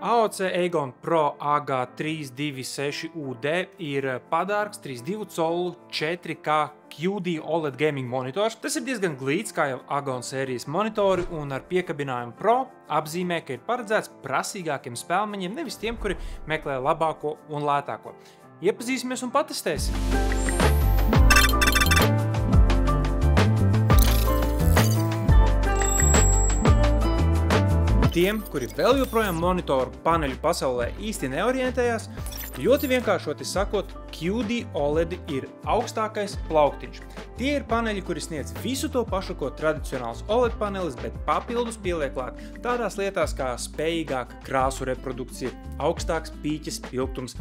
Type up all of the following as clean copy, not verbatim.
AOC Aegon Pro AG326UD ir padārgs 3,2 colu 4K QD OLED gaming monitors. Tas ir diezgan glīts, kā jau Aegon sērijas monitori, un ar piekabinājumu Pro apzīmē, ka ir paredzēts prasīgākiem spēlmeņiem, nevis tiem, kuri meklē labāko un lētāko. Iepazīsimies un patestēsim! Tiem, kuri vēl joprojām monitoru paneļu pasaulē īsti neorientējās, ļoti vienkāršoti sakot, QD OLED ir augstākais plauktiņš. Tie ir paneļi, kuri sniedz visu to pašu, ko tradicionāls OLED panelis, bet papildus pieliek klāt tādās lietās kā spējīgāka krāsu reprodukcija, augstāks pīķes spilgtums,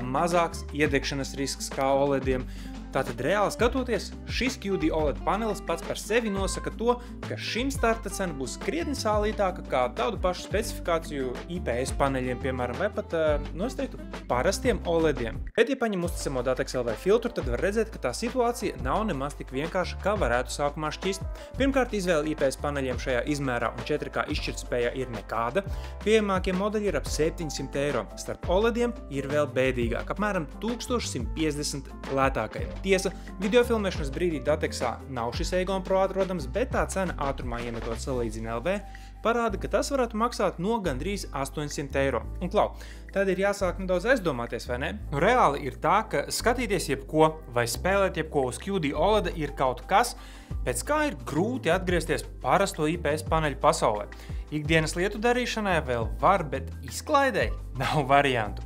mazāks iedegšanas risks kā OLEDiem. Tātad reāli skatoties, šis QD OLED panelis pats par sevi nosaka to, ka šim starta cena būs krietni sālītāka kā tādu pašu specifikāciju IPS paneļiem, piemēram, vai pat, es teiktu, parastiem OLEDiem. Bet, ja paņem uzticamo DaTeX LV filtru, tad var redzēt, ka tā situācija nav nemaz tik vienkārša, kā varētu sākumā šķist. Pirmkārt, izvēle IPS paneļiem šajā izmērā un 4K izšķirtspējā ir nekāda. Pieejamākie modeļi ir ap 700 eiro. Starp OLEDiem ir vēl bēdīgāk, apmēram 1150 lētākajiem. Tiesa, video filmēšanas brīdī DaTeXā nav šis Aegon Pro atrodams, bet tā cena ātrumā iemetot salīdzina LV parāda, ka tas varētu maksāt no gandrīz 800 eiro. Un klau, tad ir jāsāk nedaudz aizdomāties, vai ne? Nu, reāli ir tā, ka skatīties jebko vai spēlēt jebko uz QD OLED ir kaut kas, pēc kā ir grūti atgriezties parasto IPS paneļu pasaulē. Ikdienas lietu darīšanai vēl var, bet izklaidei nav variantu.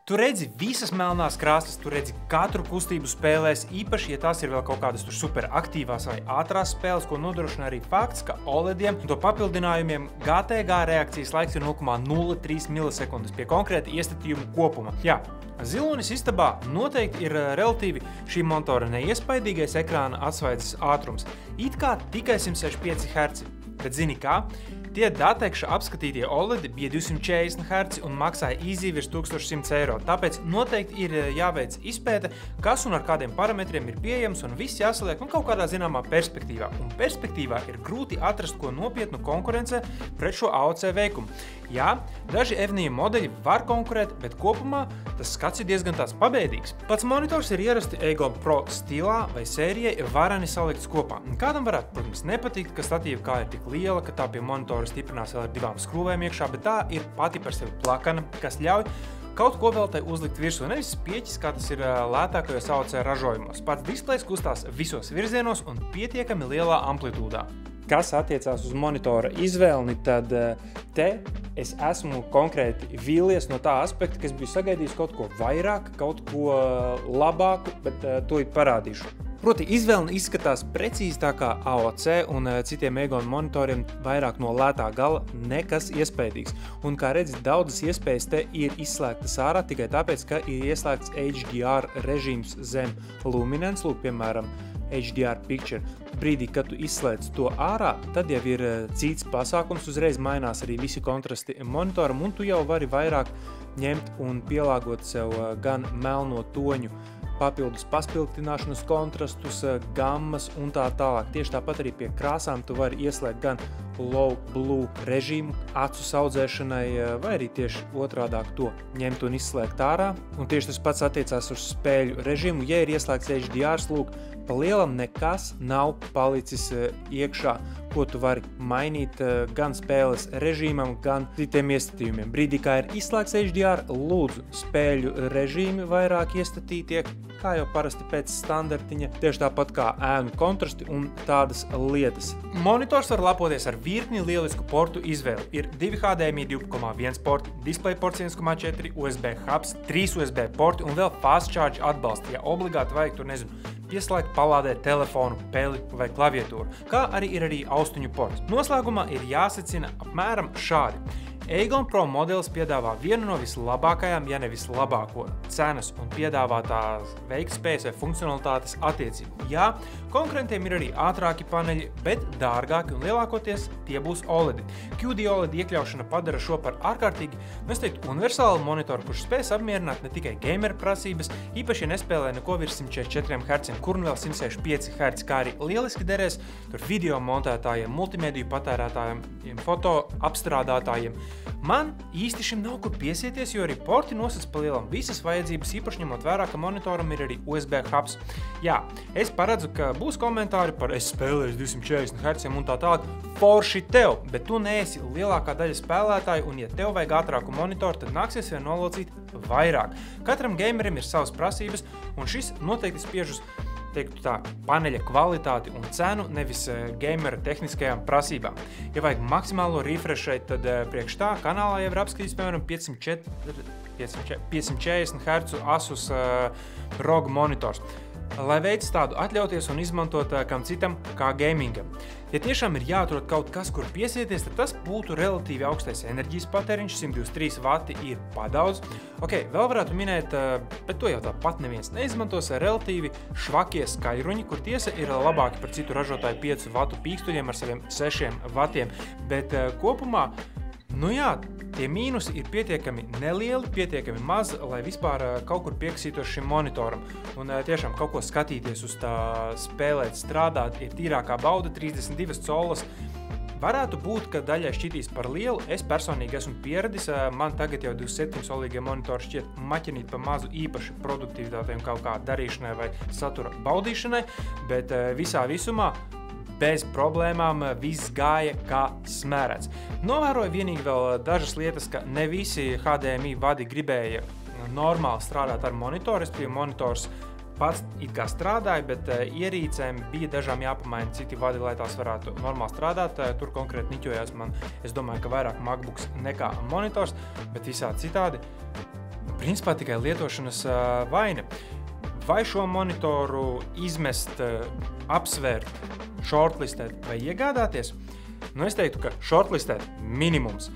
Tu redzi visas melnās krāsas, tu redzi katru kustību spēlēs, īpaši, ja tās ir vēl kaut kādas tur super aktīvās vai ātrās spēles, ko nodrošina arī fakts, ka OLEDiem un to papildinājumiem GTG reakcijas laiks ir 0,03 milisekundes pie konkrēta iestatījuma kopuma. Jā, zilonis istabā noteikti ir relatīvi šī monitora neiespaidīgais ekrāna atsvaidzes ātrums. It kā tikai 165 Hz, bet zini kā? Tie DaTeXa apskatītie OLED bija 240 Hz un maksāja easy virs 1100 eiro. Tāpēc noteikti ir jāveic izpēte, kas un ar kādiem parametriem ir pieejams, un viss jāsaliek kaut kādā zināmā perspektīvā. Un perspektīvā ir grūti atrast ko nopietnu konkurencē pret šo AOC veikumu. Jā, daži F9 modeļi var konkurēt, bet kopumā tas skats ir diezgan tāds pabēdīgs. Pats monitors ir ierasti Aegon Pro stilā vai sērijai vareni salikts kopā. Kādam varētu, protams, nepatikt, ka statīva kā ir tik liela, ka tā pie monitora stiprinās vēl ar 2 skrūvēm iekšā, bet tā ir pati par sevi plakana, kas ļauj kaut ko vēl tai uzlikt virsū, nevis spieķis, kā tas ir lētākajos AOC ražojumos. Pats displejs kustās visos virzienos un pietiekami lielā amplitūdā. Kas attiecās uz monitora izvēli, tad te es esmu konkrēti vīlies no tā aspekta, ka es biju sagaidījis kaut ko vairāk, kaut ko labāku, bet to ir parādīšu. Proti, izvēle izskatās precīzi tā kā AOC un citiem Aegon monitoriem vairāk no lētā gala nekas iespējīgs. Un kā redzi, daudzas iespējas te ir izslēgtas ārā tikai tāpēc, ka ir ieslēgts HDR režīms zem luminance, lūk, piemēram, HDR Picture. Brīdī, kad tu izslēdz to ārā, tad jau ir cits pasākums, uzreiz mainās arī visi kontrasti monitoram, un tu jau vari vairāk ņemt un pielāgot sev gan melno toņu, papildus paspilgtināšanas kontrastus, gammas un tā tālāk. Tieši tāpat arī pie krāsām tu vari ieslēgt gan low blue režīmu acu saudzēšanai, vai arī tieši otrādāk to ņemt un izslēgt ārā. Un tieši tas pats attiecās uz spēļu režīmu. Ja ir ieslēgts HDR, lūk, pa lielam nekas nav palicis iekšā, ko tu vari mainīt gan spēles režīmam, gan citiem iestatījumiem. Brīdī, kā ir izslēgts HDR, lūdzu spēļu režīmi vairāk iestatītie, kā jau parasti pēc standartiņa, tieši tāpat kā ēnu kontrasti un tādas lietas. Monitors var lepoties ar virkni lielisku portu izvēli. Ir 2 HDMI 2.1 porti, DisplayPorts 1.4, USB hubs, 3 USB porti un vēl fast charge atbalsti, ja obligāti vajag tur, pieslēgt palādēt telefonu, peli vai klaviatūru, kā arī ir austiņu ports. Noslēgumā ir jāsacina apmēram šādi. Aegon Pro modelis piedāvā vienu no vislabākajām, ja ne vislabāko cenas un piedāvātās veiktspējas vai funkcionalitātes attiecību. Jā, konkurentiem ir arī ātrāki paneļi, bet dārgāki un lielākoties tie būs OLED. QD OLED iekļaušana padara šo par ārkārtīgi, universālu monitoru, kurš spēs apmierināt ne tikai gamer prasības, īpaši, ja nespēlē neko virs 144 Hz, kur un vēl 165 Hz, kā arī lieliski derēs tur video montētājiem, multimediju patērētājiem, foto apstrādātājiem, Man īsti šim nav kur piesieties, jo arī porti nosacīts pa lielam visas vajadzības, īpaši ņemot vērā, ka monitoram ir arī USB hubs. Jā, es paredzu, ka būs komentāri par es spēlēju 240 Hz un tā tālāk. Forši tev, bet tu neesi lielākā daļa spēlētāju, un ja tev vajag ātrāku monitoru, tad nāksies vien nolocīt vairāk. Katram gamerim ir savas prasības, un šis noteikti spiež uz teiktu tā, paneļa kvalitāti un cenu, nevis gamera tehniskajām prasībām. Ja vajag maksimālo refreshēt, tad priekš tā kanālā jau ir apskatīts, piemēram, 540 Hz Asus ROG monitors, lai veids tādu atļauties un izmantot kam citam kā gamingam. Ja tiešām ir jāatrod kaut kas, kur piesieties, tad tas būtu relatīvi augstais enerģijas patēriņš, 123 vati ir padaudz. Ok, vēl varētu minēt, bet to jau tāpat neviens neizmantos, relatīvi švakie skaļruņi, kur tiesa ir labāki par citu ražotāju 5 vatu pīkstuļiem ar saviem 6 vatiem, bet kopumā, nu jā, tie mīnusi ir pietiekami nelieli, pietiekami maz, lai vispār kaut kur pieksītos šim monitoram. Un tiešām kaut ko skatīties uz tā, spēlēt, strādāt, ir tīrākā bauda, 32 colas. Varētu būt, ka daļai šķitīs par lielu, es personīgi esmu pieradis, man tagad jau 27 solīgie monitori šķiet maķinīt pa mazu īpaši produktivitātei un kaut kā darīšanai vai satura baudīšanai, bet visā visumā bez problēmām viss gāja kā smērēts. Novēroju vienīgi vēl dažas lietas, ka ne visi HDMI vadi gribēja normāli strādāt ar monitoru, respektīvi monitors pats it kā strādāja, bet ierīcēm bija dažām jāpamaina citi vadi, lai tās varētu normāli strādāt. Tur konkrēti niķojās man, es domāju, ka vairāk MacBooks nekā monitors, bet visādi citādi. Principā tikai lietošanas vaina. Vai šo monitoru izmest, apsvērt, shortlistēt vai iegādāties? Nu, es teiktu, ka shortlistēt minimums.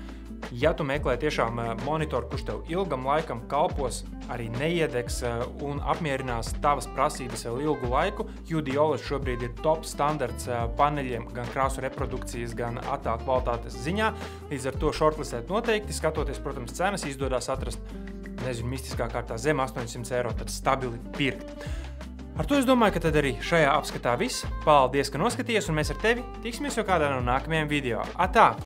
Ja tu meklē tiešām monitoru, kurš tev ilgam laikam kalpos, arī neiedegs un apmierinās tavas prasības vēl ilgu laiku, QD OLED šobrīd ir top standarts paneļiem gan krāsu reprodukcijas, gan attēlu kvalitātes ziņā. Līdz ar to shortlistēt noteikti, skatoties, protams, cenas izdodas atrast, nezinu, mistiskā kārtā zem 800 eiro, tad stabili pirkt. Ar to es domāju, ka tad arī šajā apskatā viss. Paldies, ka noskatījies, un mēs ar tevi tiksimies jau kādā no nākamajiem video. Atā!